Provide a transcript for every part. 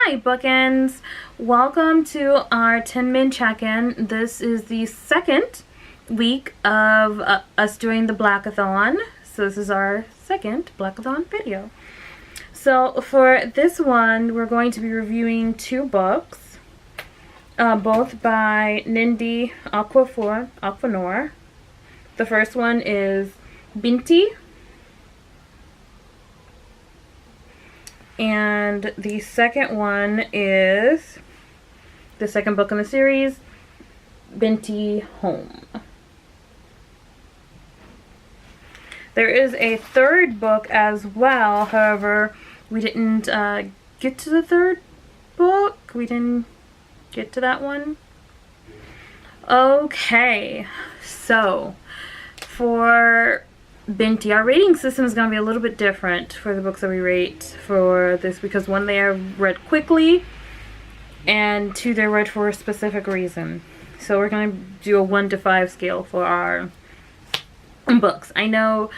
Hi bookends, welcome to our 10-minute check-in. This is the second week of us doing the Blackathon. So this is our second Blackathon video. So for this one, we're going to be reviewing two books, both by Nnedi Okorafo. The first one is Binti, and the second one is the second book in the series, Binti Home. There is a third book as well, however, we didn't get to the third book. We didn't get to that one. Okay, so for Binti, our rating system is going to be a little bit different for the books that we rate for this, because one, they are read quickly, and two, they're read for a specific reason. So we're going to do a 1 to 5 scale for our books. I know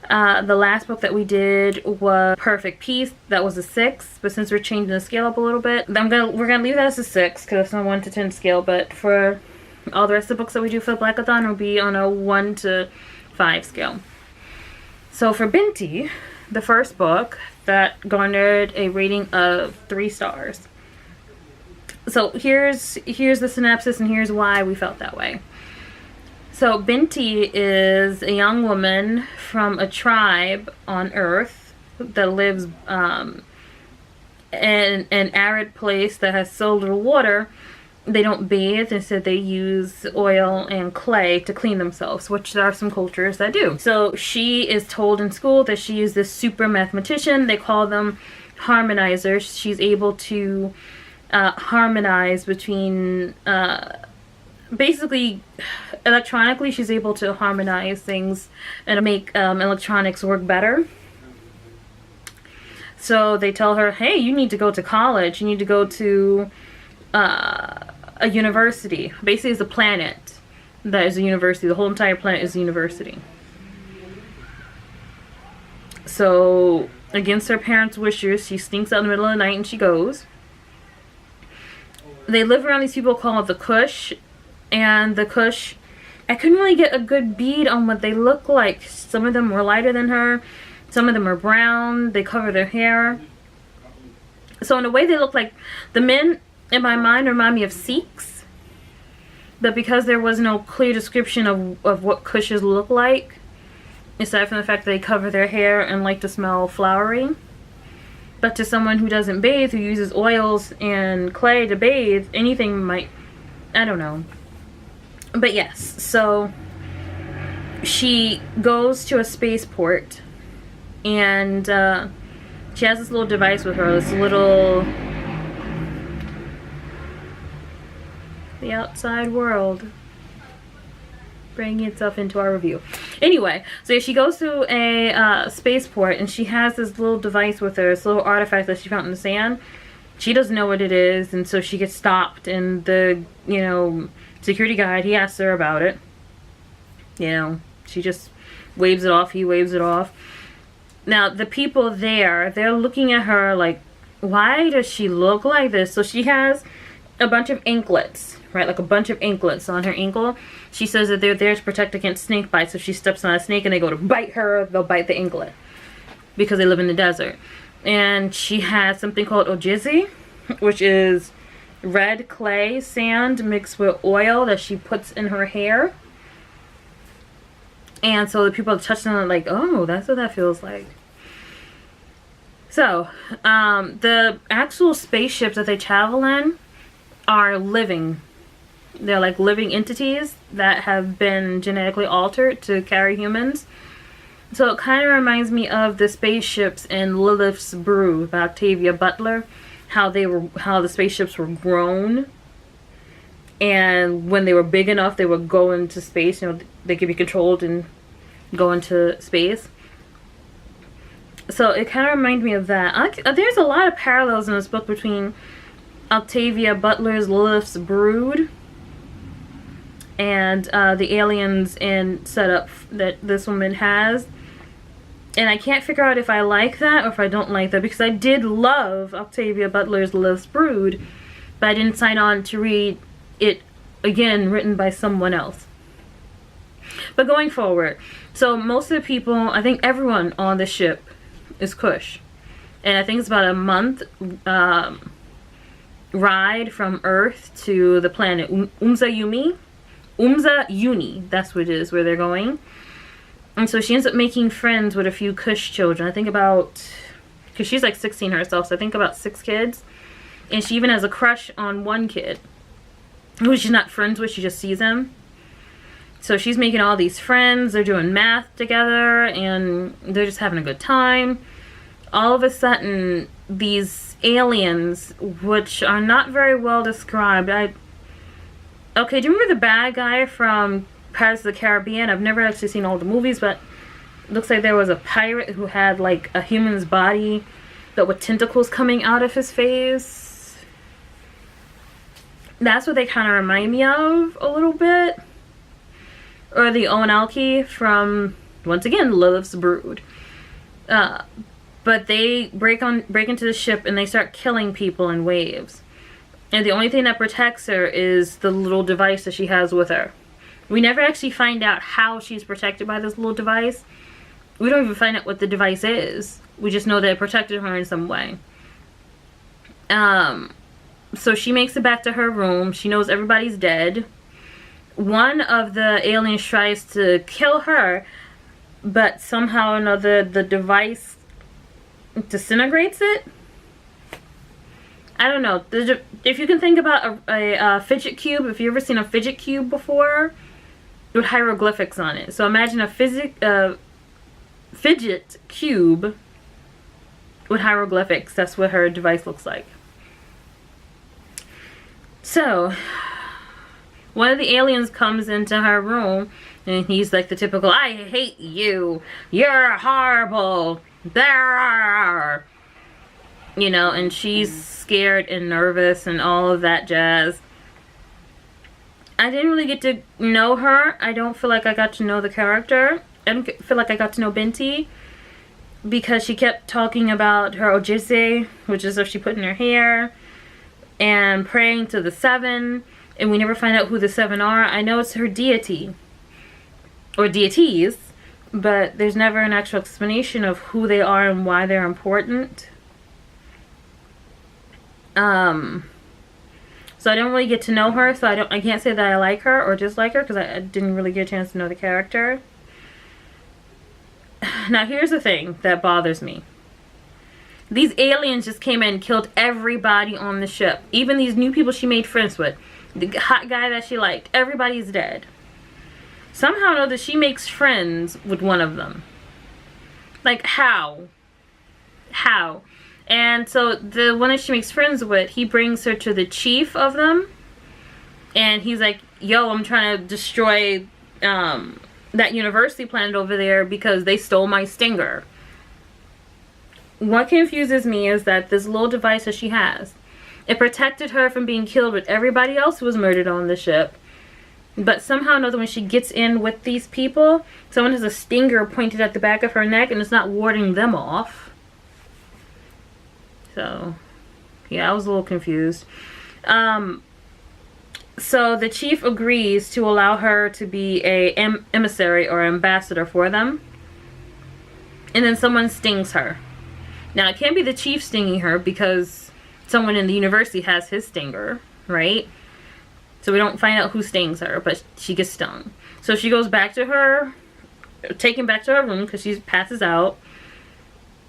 the last book that we did was Perfect Peace. That was a 6, but since we're changing the scale up a little bit, we're gonna leave that as a 6 because it's on 1 to 10 scale. But for all the rest of the books that we do for the Blackathon, will be on a 1 to 5 scale. So for Binti, the first book, that garnered a rating of 3 stars. So here's the synopsis, and here's why we felt that way. So Binti is a young woman from a tribe on Earth that lives in an arid place that has so little water. They don't bathe. Instead, they use oil and clay to clean themselves, which there are some cultures that do. So she is told in school that she is this super mathematician. They call them harmonizers. She's able to harmonize between, basically, electronically, she's able to harmonize things and make electronics work better. So they tell her, hey, you need to go to college. You need to go to a university. Basically, it's a planet that is a university. The whole entire planet is a university. So against her parents' wishes, she sneaks out in the middle of the night and she goes. They live around these people called the Kush, and the Kush, I couldn't really get a good bead on what they look like. Some of them were lighter than her, some of them are brown, they cover their hair. So in a way, they look like, the men in my mind remind me of Sikhs, but because there was no clear description of what Kushes look like, aside from the fact that they cover their hair and like to smell flowery. But to someone who doesn't bathe, who uses oils and clay to bathe, anything might, I don't know. But yes, so she goes to a spaceport, and she has this little device with her, this little, the outside world bringing itself into our review. Anyway, so she goes to a spaceport, and she has this little device with her, this little artifact that she found in the sand. She doesn't know what it is, and so she gets stopped, and the, security guard, he asks her about it. She just waves it off, he waves it off. Now, the people there, they're looking at her like, why does she look like this? So she has a bunch of anklets, right? Like a bunch of anklets on her ankle. She says that they're there to protect against snake bites. If she steps on a snake and they go to bite her, they'll bite the anklet because they live in the desert. And she has something called ojizi, which is red clay sand mixed with oil that she puts in her hair. And so the people touching it like, oh, that's what that feels like. So, the actual spaceships that they travel in are living. They're like living entities that have been genetically altered to carry humans. So it kind of reminds me of the spaceships in Lilith's Brew by Octavia Butler. How the spaceships were grown, and when they were big enough, they would go into space. They could be controlled and go into space. So it kind of reminds me of that. There's a lot of parallels in this book between Octavia Butler's Lilith's Brood and the aliens and setup that this woman has. And I can't figure out if I like that or if I don't like that, because I did love Octavia Butler's Love's Brood, but I didn't sign on to read it again written by someone else. But going forward, so most of the people, I think everyone on the ship is Kush. And I think it's about a month ride from Earth to the planet Umza Uni, that's what it is, where they're going. And so she ends up making friends with a few Kush children. I think about, because she's like 16 herself, so I think about 6 kids. And she even has a crush on one kid who she's not friends with, she just sees him. So she's making all these friends, they're doing math together, and they're just having a good time. All of a sudden, these aliens, which are not very well described. Okay, do you remember the bad guy from Pirates of the Caribbean? I've never actually seen all the movies, but it looks like there was a pirate who had like a human's body, but with tentacles coming out of his face. That's what they kind of remind me of a little bit. Or the Onalki from, once again, Lilith's Brood. But they break into the ship and they start killing people in waves. And the only thing that protects her is the little device that she has with her. We never actually find out how she's protected by this little device. We don't even find out what the device is. We just know that it protected her in some way. So she makes it back to her room. She knows everybody's dead. One of the aliens tries to kill her, but somehow or another the device disintegrates it. I don't know. If you can think about a fidget cube, if you've ever seen a fidget cube before, with hieroglyphics on it. So imagine a fidget cube with hieroglyphics. That's what her device looks like. So one of the aliens comes into her room and he's like the typical, I hate you, you're horrible, there, you know, and she's scared and nervous and all of that jazz. I didn't really get to know her. I don't feel like I got to know the character. I don't feel like I got to know Binti, because she kept talking about her ojise, which is what she put in her hair, and praying to the 7, and we never find out who the 7 are. I know it's her deity, or deities, but there's never an actual explanation of who they are and why they're important. So I don't really get to know her, so I can't say that I like her or dislike her, because I didn't really get a chance to know the character. Now here's the thing that bothers me. These aliens just came in and killed everybody on the ship. Even these new people she made friends with. The hot guy that she liked. Everybody's dead. Somehow or another she makes friends with one of them. Like, how? How? And so the one that she makes friends with, he brings her to the chief of them. And he's like, yo, I'm trying to destroy that university planet over there because they stole my stinger. What confuses me is that this little device that she has, it protected her from being killed with everybody else who was murdered on the ship. But somehow or another, when she gets in with these people, someone has a stinger pointed at the back of her neck and it's not warding them off. So, yeah, I was a little confused. So the chief agrees to allow her to be a emissary or ambassador for them. And then someone stings her. Now, it can't be the chief stinging her because someone in the university has his stinger, right? So we don't find out who stings her, but she gets stung. So she goes back to her, taken back to her room because she passes out.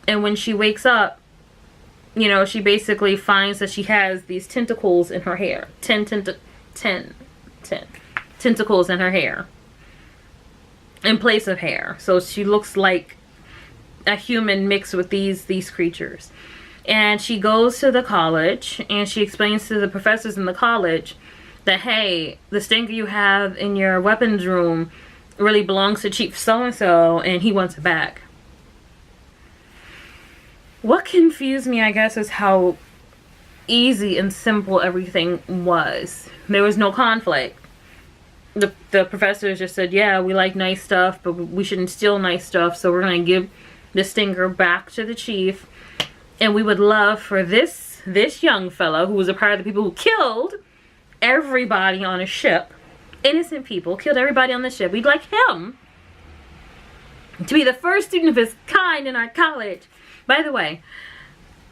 And when she wakes up, you know, she basically finds that she has these tentacles in her hair. 10 tentacles in her hair. In place of hair. So she looks like a human mixed with these creatures. And she goes to the college and she explains to the professors in the college that, hey, the stinger you have in your weapons room really belongs to Chief so-and-so and he wants it back. What confused me, I guess, is how easy and simple everything was. There was no conflict. The professors just said, yeah, we like nice stuff, but we shouldn't steal nice stuff, so we're going to give the stinger back to the chief. And we would love for this young fellow, who was a part of the people who killed everybody on a ship, innocent people, killed everybody on the ship. We'd like him to be the first student of his kind in our college. By the way,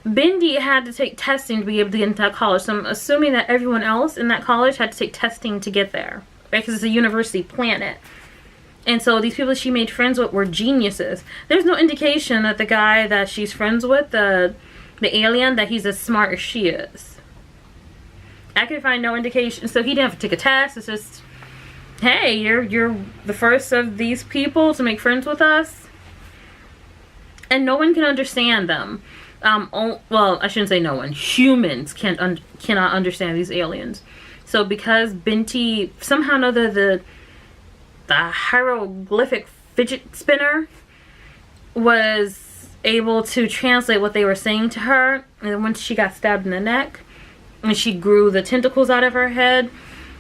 Binti had to take testing to be able to get into that college, so I'm assuming that everyone else in that college had to take testing to get there, right? Because it's a university planet. And so these people she made friends with were geniuses. There's no indication that the guy that she's friends with, the alien, that he's as smart as she is. I could find no indication. So he didn't have to take a test. It's just, hey, you're the first of these people to make friends with us. And no one can understand them. Well, I shouldn't say no one. Humans cannot understand these aliens. So because Binti somehow know the hieroglyphic fidget spinner was able to translate what they were saying to her, and once she got stabbed in the neck and she grew the tentacles out of her head,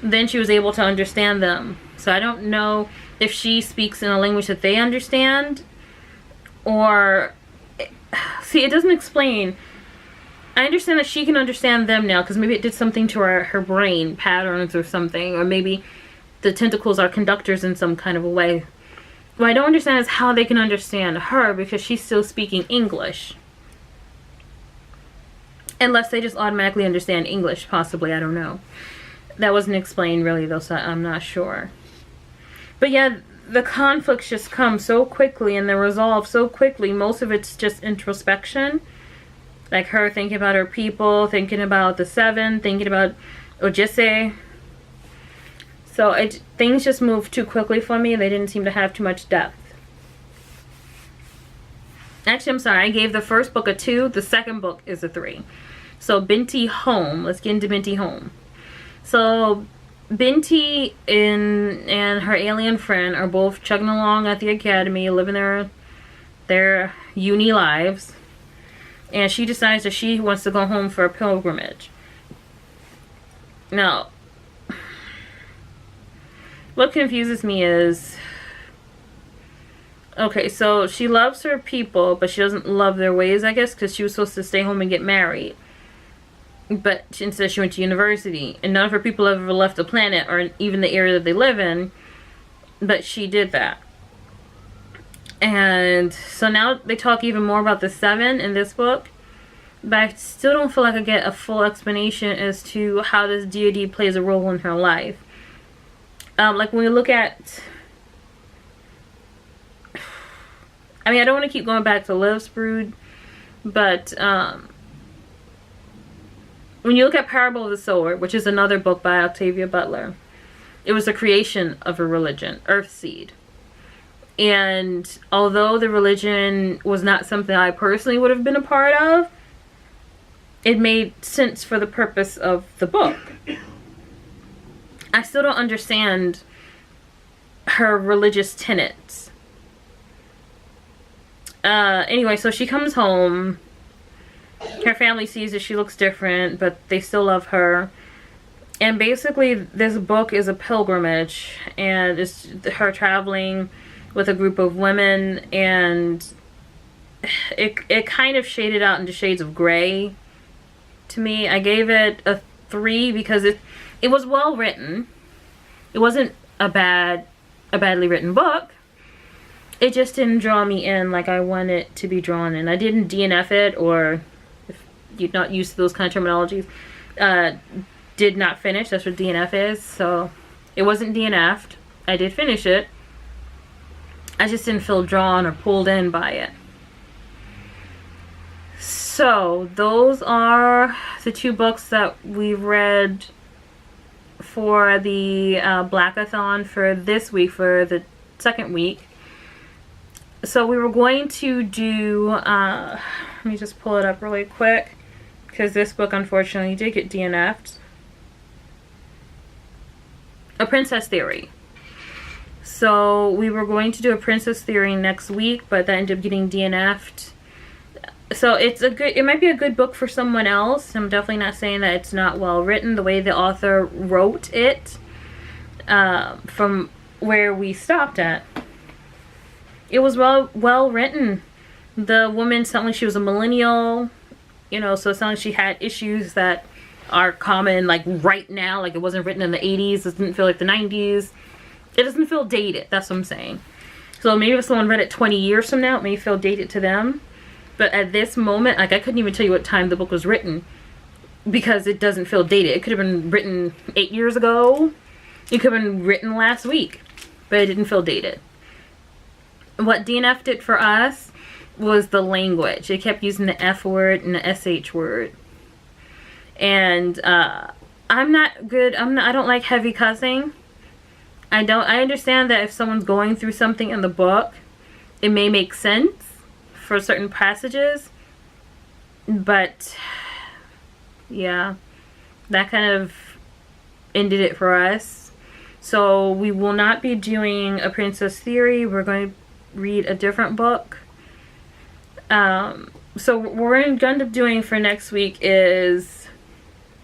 then she was able to understand them. So I don't know if she speaks in a language that they understand, or see, it doesn't explain. I understand that she can understand them now because maybe it did something to her brain patterns or something, or maybe the tentacles are conductors in some kind of a way. What I don't understand is how they can understand her, because she's still speaking English. Unless they just automatically understand English, possibly, I don't know. That wasn't explained really though, so I'm not sure. But yeah, the conflicts just come so quickly and they're resolved so quickly. Most of it's just introspection. Like her thinking about her people, thinking about the seven, thinking about Ojise. So things just moved too quickly for me. They didn't seem to have too much depth. Actually, I'm sorry. I gave the first book a 2. The second book is a 3. So Binti Home. Let's get into Binti Home. So Binti and her alien friend are both chugging along at the academy, living their uni lives. And she decides that she wants to go home for a pilgrimage. Now, what confuses me is, okay, so she loves her people, but she doesn't love their ways, I guess, because she was supposed to stay home and get married. But instead she went to university, and none of her people ever left the planet or even the area that they live in, but she did that. And so now they talk even more about the 7 in this book, but I still don't feel like I get a full explanation as to how this deity plays a role in her life. Like when we look at, I mean, I don't want to keep going back to Love's Brood, but when you look at Parable of the Sower, which is another book by Octavia Butler, it was the creation of a religion, Earthseed. And although the religion was not something I personally would have been a part of, it made sense for the purpose of the book. I still don't understand her religious tenets. Anyway, so she comes home. Her family sees that she looks different, but they still love her. And basically, this book is a pilgrimage, and it's her traveling with a group of women, and it kind of shaded out into shades of gray to me. I gave it a 3 because it was well written. It wasn't a badly written book. It just didn't draw me in like I want it to be drawn in. I didn't DNF it, or if you're not used to those kind of terminologies, did not finish. That's what DNF is. So it wasn't DNF'd. I did finish it. I just didn't feel drawn or pulled in by it. So those are the 2 books that we read for the Blackathon for this week, for the second week. So we were going to do, let me just pull it up really quick, because this book unfortunately did get DNF'd. A Princess Theory. So we were going to do A Princess Theory next week, but that ended up getting DNF'd. So it might be a good book for someone else. I'm definitely not saying that it's not well written. The way the author wrote it, from where we stopped at, it was well written, The woman sounded like she was a millennial, you know, so it sounded like she had issues that are common, like, right now. Like, it wasn't written in the 80s. It didn't feel like the 90s. It doesn't feel dated. That's what I'm saying. So maybe if someone read it 20 years from now, it may feel dated to them. But at this moment, like, I couldn't even tell you what time the book was written because it doesn't feel dated. It could have been written 8 years ago. It could have been written last week, but it didn't feel dated. What DNF'd it for us was the language. It kept using the F word and the SH word. And I'm not good. I don't like heavy cussing. I understand that if someone's going through something in the book, it may make sense for certain passages, but yeah, that kind of ended it for us. So we will not be doing A Princess Theory. We're going to read a different book. So what we're going to end up doing for next week is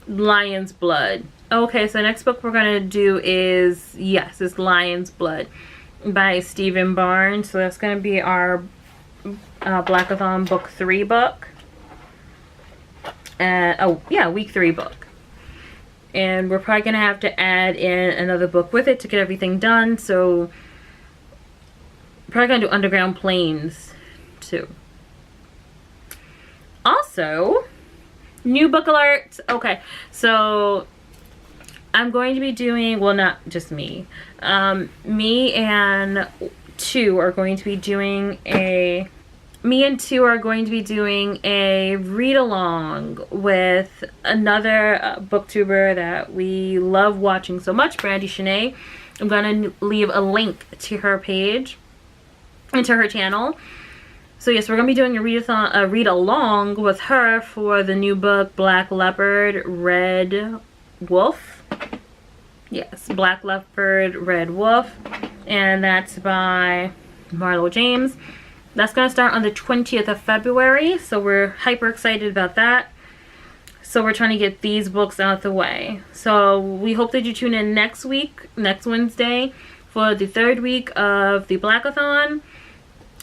Lion's Blood. Okay, so next book we're going to do is, yes, it's Lion's Blood by Stephen Barnes. So that's going to be our Blackathon book 3 book. Oh, yeah, week 3 book. And we're probably going to have to add in another book with it to get everything done. So probably going to do Underground Plains too. Also, new book alert. Okay, so I'm going to be doing, well, not just me. Me and two are going to be doing a read along with another booktuber that we love watching so much, Brandy Shanae. I'm going to leave a link to her page and to her channel. So yes, we're going to be doing a read along with her for the new book Black Leopard, Red Wolf. Yes, Black Leopard, Red Wolf. And that's by Marlo James. That's going to start on the 20th of February. So we're hyper excited about that. So we're trying to get these books out of the way. So we hope that you tune in next week, next Wednesday, for the 3rd week of the Blackathon.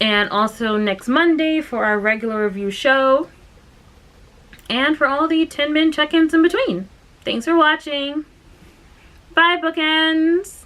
And also next Monday for our regular review show. And for all the 10-minute check-ins in between. Thanks for watching. Bye, bookends.